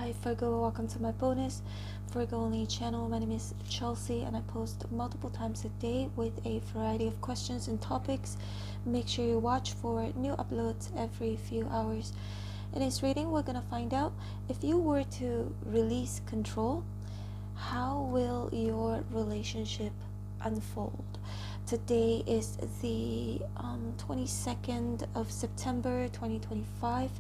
Hi Virgo, welcome to my bonus Virgo only channel. My name is Chelsea and I post multiple times a day with a variety of questions and topics. Make sure you watch for new uploads every few hours. In this reading, we're going to find out if you were to release control, how will your relationship unfold? Today is the 22nd of September 2025.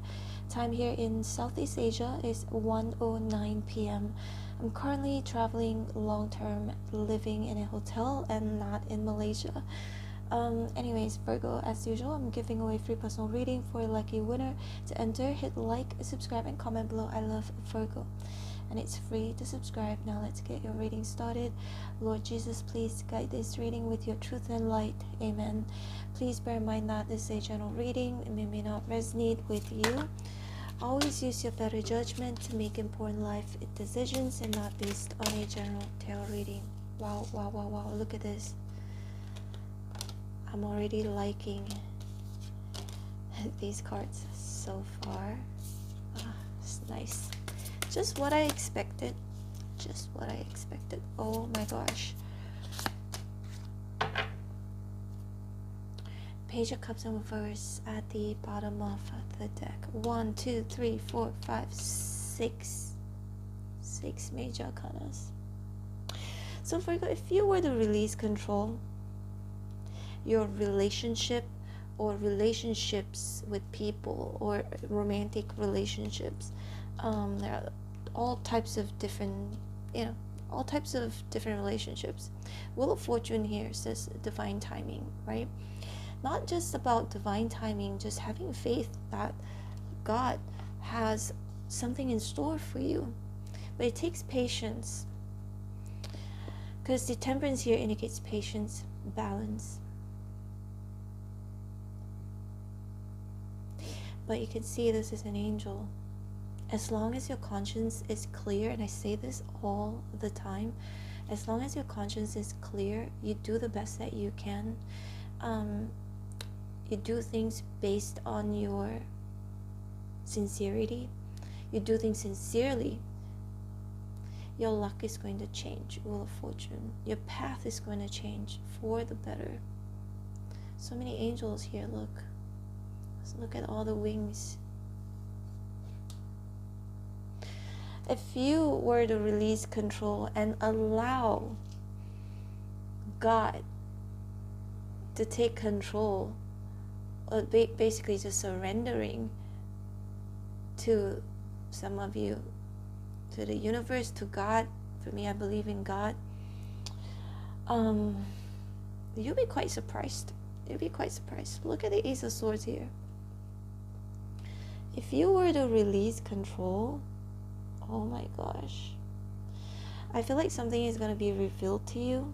Time here in Southeast Asia is 1:09 p.m. I'm currently traveling long-term, living in a hotel and not in Malaysia. Anyways, Virgo, as usual, I'm giving away free personal reading for a lucky winner. To enter, hit like, subscribe, and comment below. I love Virgo. And it's free to subscribe. Now let's get your reading started. Lord Jesus, please guide this reading with your truth and light. Amen. Please bear in mind that this is a general reading. It may not resonate with you. Always use your better judgment to make important life decisions and not based on a general tarot reading. Wow, wow, wow, wow. Look at this. I'm already liking these cards so far. It's nice. Just what I expected. Just what I expected. Oh my gosh. Page of Cups in reverse at the bottom of the deck. 1, 2, 3, 4, 5, 6. 6 major arcanas. So Virgo, if you were to release control, your relationship or relationships with people or romantic relationships, there are all types of different, all types of different relationships. Wheel of Fortune here says divine timing, right? Not just about divine timing, just having faith that God has something in store for you. But it takes patience, because the Temperance here indicates patience, balance. But you can see this is an angel. As long as your conscience is clear, and I say this all the time, as long as your conscience is clear, you do the best that you can. You do things based on your sincerity. You do things sincerely. Your luck is going to change. Wheel of Fortune. Your path is going to change for the better. So many angels here, look. Let's look at all the wings. If you were to release control and allow God to take control, or basically just surrendering to some of you, to the universe, to God. For me, I believe in God. You'll be quite surprised. You'll be quite surprised. Look at the Ace of Swords here. If you were to release control, oh my gosh, I feel like something is going to be revealed to you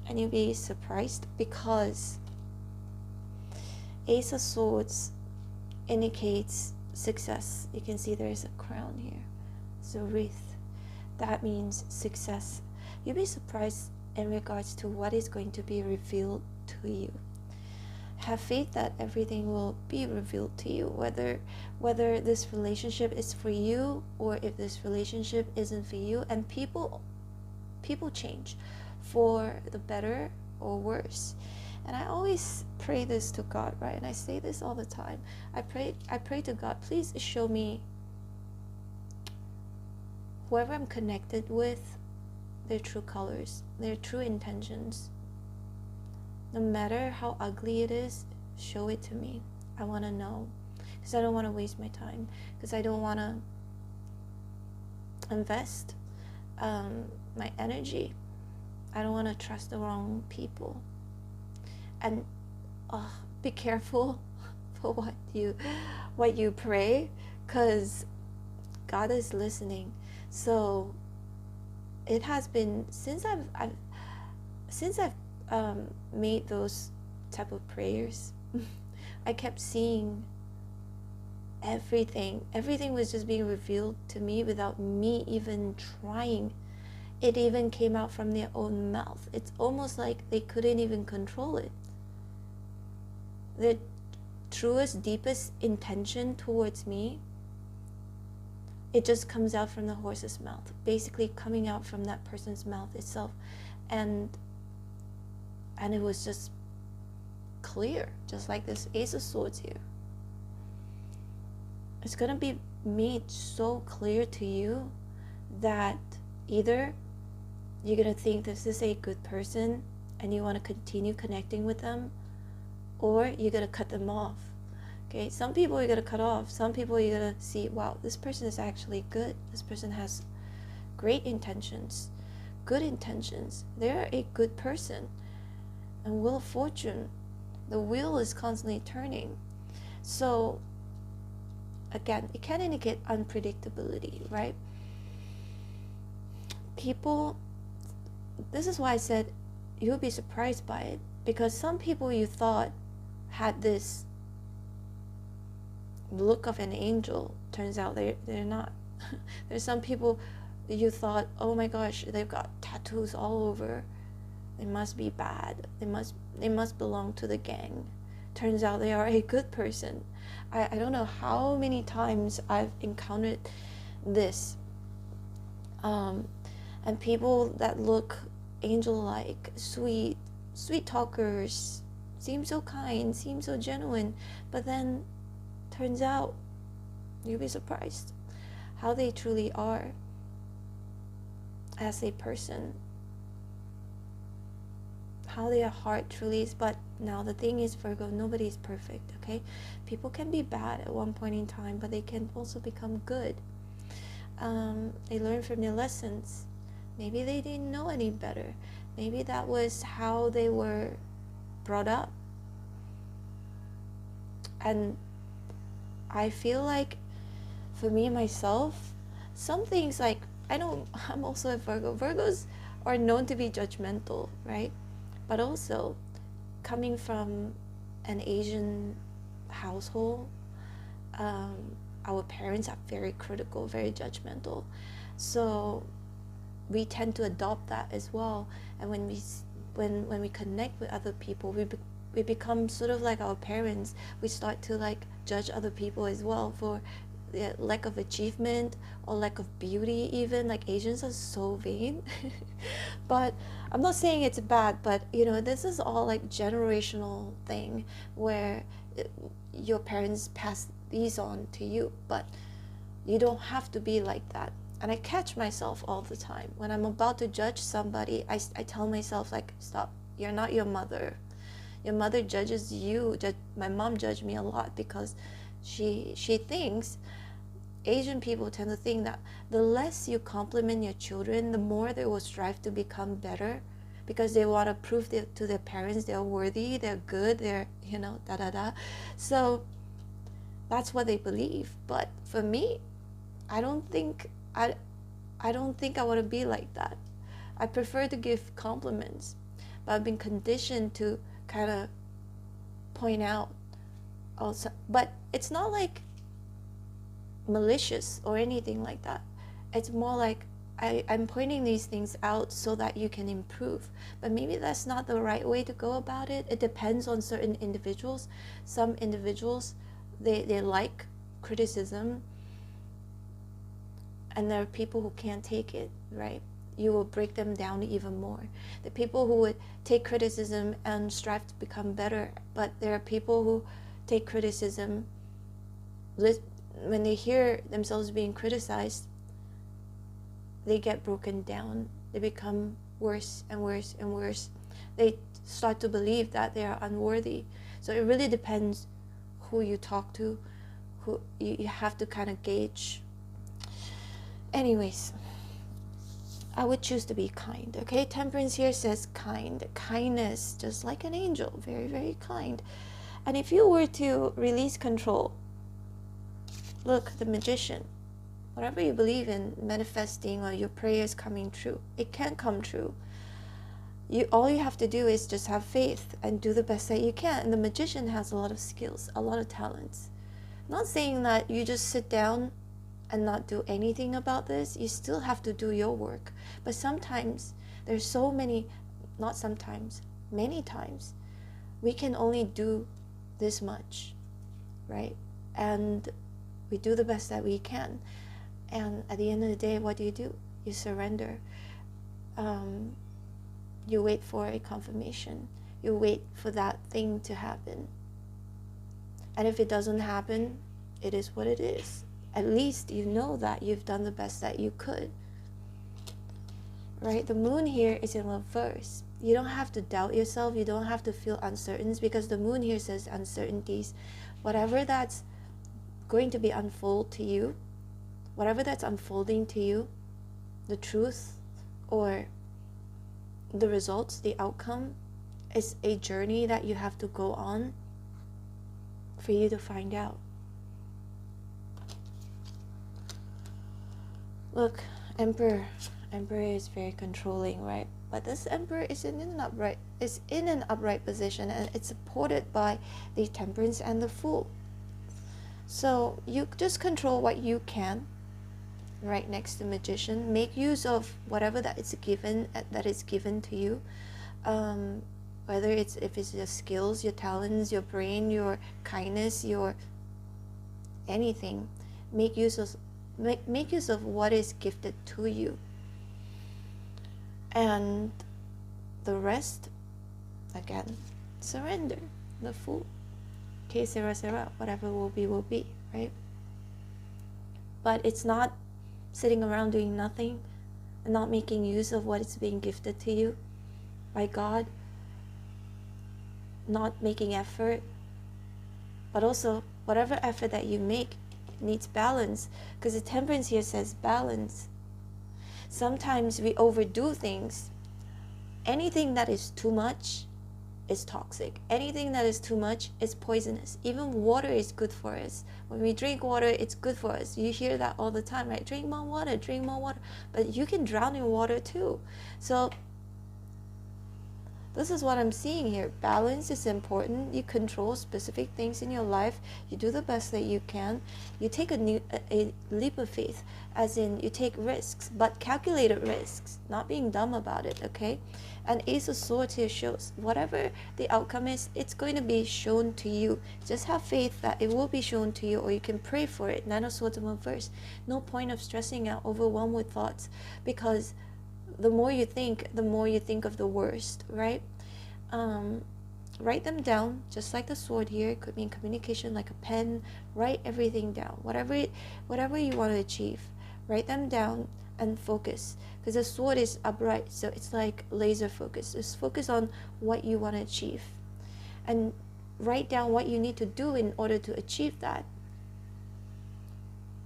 and you'll be surprised, because Ace of Swords indicates success. You can see there is a crown here. It's a wreath. That means success. You'll be surprised in regards to what is going to be revealed to you. Have faith that everything will be revealed to you, whether this relationship is for you or if this relationship isn't for you. And people change for the better or worse. And I always pray this to God, right? And I say this all the time. I pray to God, please show me whoever I'm connected with, their true colors, their true intentions. No matter how ugly it is, show it to me. I want to know, because I don't want to waste my time, because I don't want to invest my energy. I don't want to trust the wrong people. And be careful for what you pray, because God is listening. So it has been since I've made those type of prayers, I kept seeing everything was just being revealed to me without me even trying. It even came out from their own mouth. It's almost like they couldn't even control it. The truest, deepest intention towards me it just comes out from the horse's mouth, basically coming out from that person's mouth itself. And it was just clear, just like this Ace of Swords here. It's going to be made so clear to you that either you're going to think this is a good person and you want to continue connecting with them, or you're going to cut them off. Okay, some people you're going to cut off. Some people you're going to see, wow, this person is actually good. This person has great intentions, good intentions. They're a good person. And Wheel of Fortune, the wheel is constantly turning. So again, it can indicate unpredictability, right? People, this is why I said you'll be surprised by it, because some people you thought had this look of an angel, turns out they're not. There's some people you thought, oh my gosh, they've got tattoos all over, they must be bad, they must belong to the gang. Turns out they are a good person. I don't know how many times I've encountered this, and people that look angel-like, sweet talkers, seem so kind, seem so genuine, but then turns out you'll be surprised how they truly are as a person, how their heart truly is. But now the thing is, Virgo, nobody is perfect, okay? People can be bad at one point in time, but they can also become good. They learn from their lessons. Maybe they didn't know any better. Maybe that was how they were brought up. And I feel like for me myself, some things, like, I'm also a Virgo. Virgos are known to be judgmental, right? But also, coming from an Asian household, our parents are very critical, very judgmental. So we tend to adopt that as well. And when we connect with other people, we become sort of like our parents. We start to like judge other people as well for their lack of achievement or lack of beauty even. Like, Asians are so vain. But I'm not saying it's bad, but you know, this is all like generational thing where your parents pass these on to you, but you don't have to be like that. And I catch myself all the time when I'm about to judge somebody. I tell myself, like, stop, you're not your mother. Your mother judges you. My mom judged me a lot because she thinks, Asian people tend to think that the less you compliment your children, the more they will strive to become better, because they want to prove to their parents they're worthy, they're good, they're, you know, da-da-da. So that's what they believe. But for me, I don't think I want to be like that. I prefer to give compliments, but I've been conditioned to kind of point out also. But it's not like malicious or anything like that. It's more like I'm pointing these things out so that you can improve. But maybe that's not the right way to go about it. It depends on certain individuals. Some individuals, they like criticism, and there are people who can't take it, right? You will break them down even more. The people who would take criticism and strive to become better, but there are people who take criticism, when they hear themselves being criticized, they get broken down. They become worse and worse and worse. They start to believe that they are unworthy. So it really depends who you talk to, who you have to kind of gauge. Anyways, I would choose to be kind, okay? Temperance here says kind. Kindness, just like an angel, very, very kind. And if you were to release control, look, the Magician, whatever you believe in, manifesting or your prayers coming true, it can come true. All you have to do is just have faith and do the best that you can. And the Magician has a lot of skills, a lot of talents. I'm not saying that you just sit down and not do anything about this. You still have to do your work. But sometimes there's so many, not sometimes, many times, we can only do this much, right? And we do the best that we can. And at the end of the day, what do? You surrender. You wait for a confirmation. You wait for that thing to happen. And if it doesn't happen, it is what it is. At least you know that you've done the best that you could. Right? The moon here is in reverse. You don't have to doubt yourself. You don't have to feel uncertain, because the moon here says uncertainties. Whatever that's going to be unfold to you, whatever that's unfolding to you, the truth or the results, the outcome, is a journey that you have to go on for you to find out. Look, Emperor is very controlling, right? But this Emperor is in an upright position, and it's supported by the Temperance and the Fool. So you just control what you can. Right next to Magician, make use of whatever that is given to you, whether if it's your skills, your talents, your brain, your kindness, your anything. Make use of what is gifted to you, and the rest, again, surrender. The Fool. Que sera sera, whatever will be, right? But it's not sitting around doing nothing and not making use of what is being gifted to you by God, not making effort. But also, whatever effort that you make needs balance, because the Temperance here says balance. Sometimes we overdo things. Anything that is too much is toxic. Anything that is too much is poisonous. Even water is good for us. When we drink water, it's good for us. You hear that all the time, right? Drink more water, drink more water. But you can drown in water too. So this is what I'm seeing here. Balance is important. You control specific things in your life. You do the best that you can. You take a leap of faith, as in you take risks, but calculated risks, not being dumb about it, okay? And Ace of Swords here shows whatever the outcome is, it's going to be shown to you. Just have faith that it will be shown to you, or you can pray for it. Nine of Swords in reverse. No point of stressing out, overwhelmed with thoughts, because the more you think of the worst, right? Write them down, just like the sword here. It could mean communication, like a pen. Write everything down. Whatever you want to achieve, write them down and focus. Because the sword is upright, so it's like laser focus. Just focus on what you want to achieve. And write down what you need to do in order to achieve that.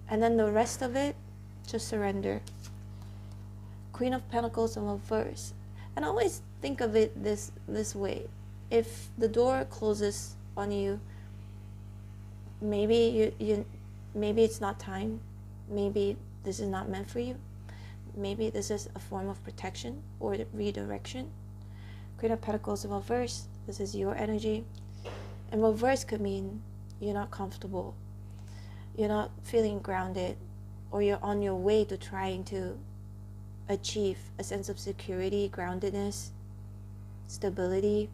And then the rest of it, just surrender. Queen of Pentacles in reverse. And always think of it this way. If the door closes on you, maybe maybe it's not time. Maybe this is not meant for you. Maybe this is a form of protection or redirection. Queen of Pentacles in reverse. This is your energy. And reverse could mean you're not comfortable. You're not feeling grounded, or you're on your way to trying to achieve a sense of security, groundedness, stability.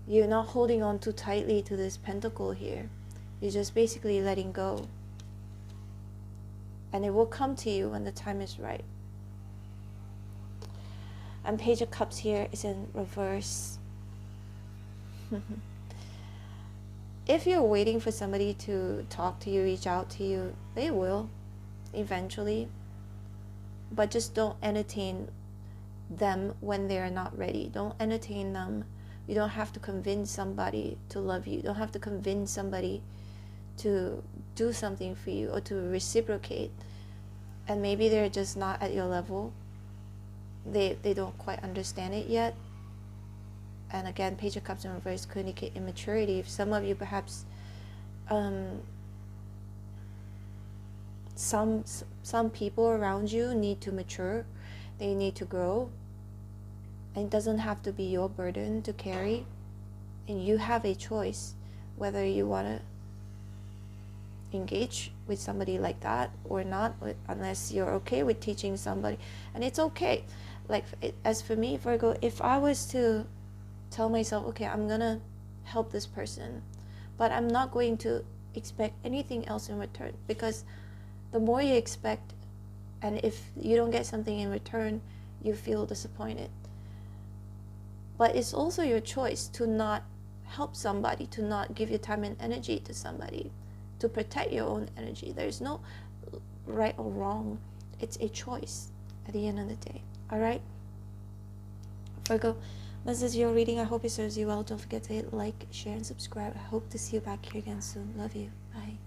You're not holding on too tightly to this pentacle here. You're just basically letting go. And it will come to you when the time is right. And Page of Cups here is in reverse. If you're waiting for somebody to talk to you, reach out to you, they will eventually. But just don't entertain them when they're not ready. Don't entertain them. You don't have to convince somebody to love you. You don't have to convince somebody to do something for you or to reciprocate. And maybe they're just not at your level. They don't quite understand it yet. And again, Page of Cups in reverse could indicate immaturity. If some of you perhaps some people around you need to mature. They need to grow. And it doesn't have to be your burden to carry. And you have a choice whether you want to engage with somebody like that or not, unless you're okay with teaching somebody. And it's okay. Like, as for me, Virgo, if I was to tell myself, okay, I'm gonna help this person, but I'm not going to expect anything else in return, because the more you expect, and if you don't get something in return, you feel disappointed. But it's also your choice to not help somebody, to not give your time and energy to somebody, to protect your own energy. There's no right or wrong. It's a choice at the end of the day. All right, Virgo, this is your reading. I hope it serves you well. Don't forget to hit like, share, and subscribe. I hope to see you back here again soon. Love you. Bye.